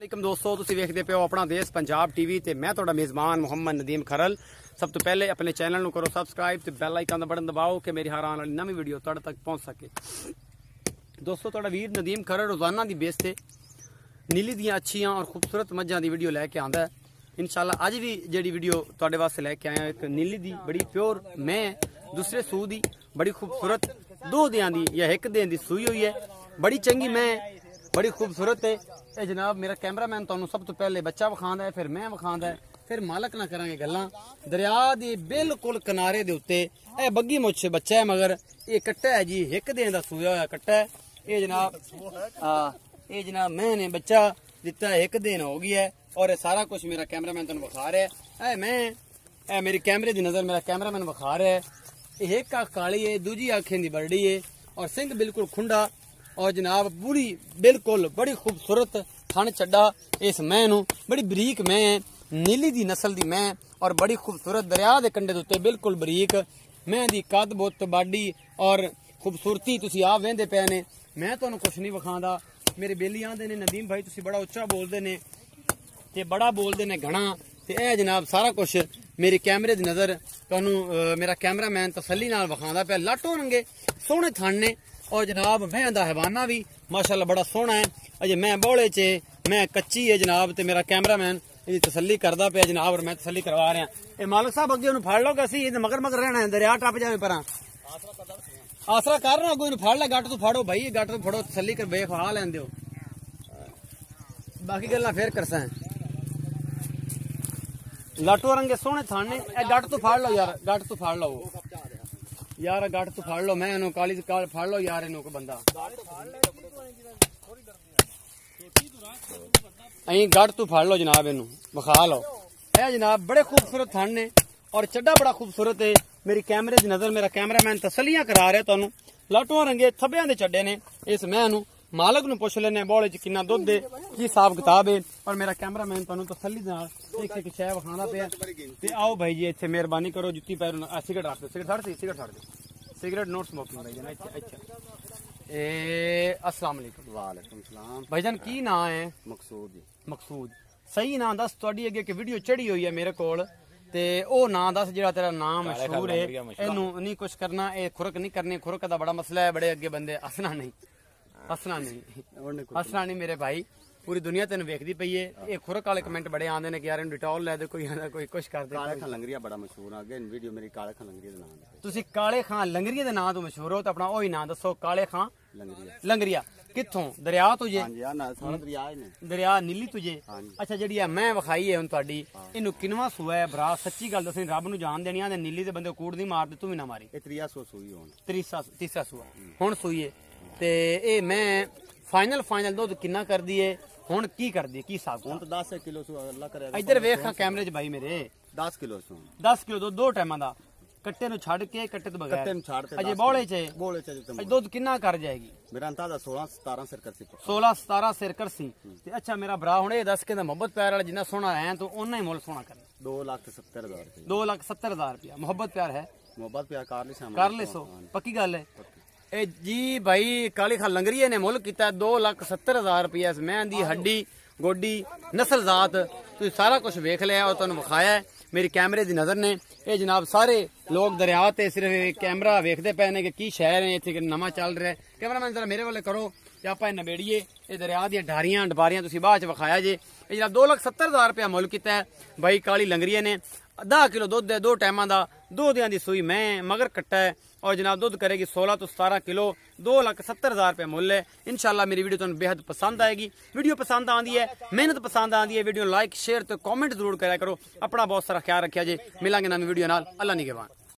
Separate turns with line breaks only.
वालेकुम दोस्तों, तुसीं वेखदे पे हो अपना देश पंजाब टीवी ते मैं तुहाडा मेज़बान मुहम्मद नदीम खरल। सब तो पहले अपने चैनल नूं करो सब्सक्राइब ते बैल आइकन दा बटन दबाओ कि मेरी हर आने वाली नवी वीडियो तुहाडे तक पहुंच सके। दोस्तों, तुहाडा वीर नदीम खरल रोजाना दी बेस ते नीली दियां अच्छियां और खूबसूरत मझां दी वीडियो लैके आंदा है। इंशाल्लाह अज भी जिहड़ी वीडियो तुहाडे वास्ते लैके आया एक नीली दी बड़ी प्योर मैं दूसरे सूह दी बड़ी खूबसूरत दो दियां दी या एक दिन दी सूई हुई है। बड़ी चंगी मैं बड़ी खूबसूरत है। ये जनाब मेरा कैमरामैन तुहानू सब तो पहले बच्चा विखांदा है, फिर मैं विखांदा है, फिर मालक ना करांगे गल्लां। दरिया दे बिल्कुल किनारे दे उत्ते ए बग्गी मुछ बच्चा है, मगर ये कट्टा है जी, एक दिन दा सूया होया कट्टा है। ये जनाब मैंने बच्चा दिता है, एक दिन हो गया है और ये सारा कुछ मेरा कैमरामैन तुहानू विखा रहा है। मैं मेरी कैमरे दी नजर मेरा कैमरामैन विखा रहा है। एक अख काली है, दूजी अख दी बरडी है और सिंह बिल्कुल खुंडा और जनाब पूरी बिल्कुल बड़ी खूबसूरत थन चड्डा। इस मैं नू बड़ी बरीक मैं है, नीली दी नस्ल दी मैं और बड़ी खूबसूरत दरिया दे कंढे दे उत्ते बिल्कुल बरीक मैं दी कद बुत बाडी और खूबसूरती तुसी आप वेंदे पे ने। मैं तुहानू कुछ नहीं विखांदा। मेरे बेली आंदे ने नदीम भाई तुसी बड़ा उच्चा बोलदे ने ते बड़ा बोलदे ने घना, ते ए जनाब सारा कुछ मेरे कैमरे दी नजर तुहानू मेरा कैमरामैन तसल्ली नाल विखांदा पे। लाटो रंगे सोहणे थन ने और जनाब मैं दा हैवाना भी माशाल्लाह बड़ा सोहना है। अजे मैं बोले चे मैं कच्ची है जनाब, ते मेरा कैमरामैन ये तसल्ली करदा पे जनाब और मैं तसल्ली करवा रहा। ये मालिक साहब अगे फड़ लो, असी मगर मगर रहना है, दरिया टप जाए पर आसरा कर ना, कोई फड़ ले गट तो फड़ो भाई, गट तो फड़ो तसल्ली कर बेख हा लैन दो, बाकी गल्लां फिर करसा है। लाटो रंगे सोहने थाने ए गट तो फड़ लो यार, गट तो फड़ लो यार, गट तो फड़ लो, मैं इन्हों काली फड़ लो यार, इन्हों को बंदा अं गट तो फड़ लो जनाब, इनू विखा लो। ए जनाब बड़े खूबसूरत थन ने और चड्डा बड़ा खूबसूरत है। मेरी कैमरे की नजर मेरा कैमरामैन तसलियां करा रहा तुहानू। लाटुआ रंगे थब्बियां दे चड्डे ने। इस मैं नू मालक नू पुछ लेने बोले च किन्ना दुध है, की हिसाब किताब है, और मेरा कैमरामैन तुहानू तसल्ली नाल एक एक शै विखांदा पिया। ते आओ भाई जी इत्थे मेहरबानी करो, जुत्ती पैर सिगरेट रख दो, सिगरेट छड़ दो, सिगरेट नोट स्मोकिंग भाईजान। अच्छा अस्सलाम वालेकुम।
वालेकुम सलाम
भाईजान, की नाम है?
मकसूद जी।
मकसूद सही नाम दस। तुहाडी अगे कि वीडियो चढ़ी हुई है मेरे कोल, ते ओ नाम दस जेड़ा तेरा नाम मशहूर है। इनू नहीं कुछ करना, ए खुरक नहीं करनी, खुरक दा बड़ा मसला है। बड़े अगे बंदे हसना नहीं मेरे भाई, पूरी दुनिया तेन वेखदी पई है। ये खुरक वाले कमेंट बड़े आंदे ने कि यार इन्हू डिटॉल लै दे, कोई आंदा कोई कुछ कर दे।
काले खां लंगरिया बड़ा मशहूर है, अगे वीडियो मेरी काले खां लंगरिया दे नाम है।
तुसी काले खां लंगरिया दे नाम तो मशहूर हो, तो अपना ओही नाम दसो। काले खां लंगरिया कित्थों? दरिया तुझे? दरिया नीली तुझे? अच्छा, जी मैं विखाई है हुण तुहाडी, इनू किनवा सूआ है भरा? सच्ची गल दसी, रब नू जान देनी। आंदे नीली दे बंदे कूड़ नहीं मारदे, तू भी ना मारी।
तीसरा सूई हुण,
तीसरा सूआ हुण सूई है। ते ए मैं फाइनल दुध किन्ना कर दी है हुण? की कर दी, की हिसाब? हुण तो 10 किलो सू अल्लाह करे। इधर वेख कैमरे च भाई मेरे, 10 किलो सू 10 किलो दुध दो टाइमां दा, कट्टे नु छड़ के कट्टे तो बगैर अजे बोले च दुध किन्ना कर जाएगी?
मेरा अंदाजा 16-17 सिर करसी।
16-17 सिर करसी। ते अच्छा मेरा भरा हुण ए दस के मोहब्बत प्यार वाला जिन्ना सोहना है तो उन्ना ही मुल सोहना कर।
2,70,000
2,70,000 रुपया। मोहब्बत प्यार है?
मोहब्बत प्यार
कर ले सो, पक्की गल है। ए जी भाई काली खां लंगरिया ने मुल किया 2,70,000 रुपया। मैं दी हड्डी गोडी नस्ल जात तुम सारा कुछ वेख लिया और तुहानू विखाया है मेरी कैमरे की नजर ने। ये जनाब सारे लोग दरिया ते सिर्फ कैमरा वेखते पे ने कि की शहर है इत्थे नवा चल रहा है। कैमरामैन जरा मेरे वाले करो ते आपां नबेड़िए। ये दरिया दी ढारियां डबारियां तुसीं बाद च विखाया जे। ये जनाब 2,70,000 रुपया मुल किया है भाई काली लंगरिया ने। 10 किलो दुध है, दो टाइमां दा, दो दियां दी सूई मैं मगर कट्टा है और जनाब दुध करेगी 16 तो 17 किलो। 2,70,000 रुपया मुल है। इंशाल्लाह मेरी वीडियो तुहानू बेहद पसंद आएगी। वीडियो पसंद आंदी है, मेहनत पसंद आंदी है, वीडियो लाइक शेयर तो कमेंट जरूर करा करो। अपना बहुत सारा ख्याल रखिया जे। मिलांगे नवी वीडियो नाल। अल्लाह निगहबान।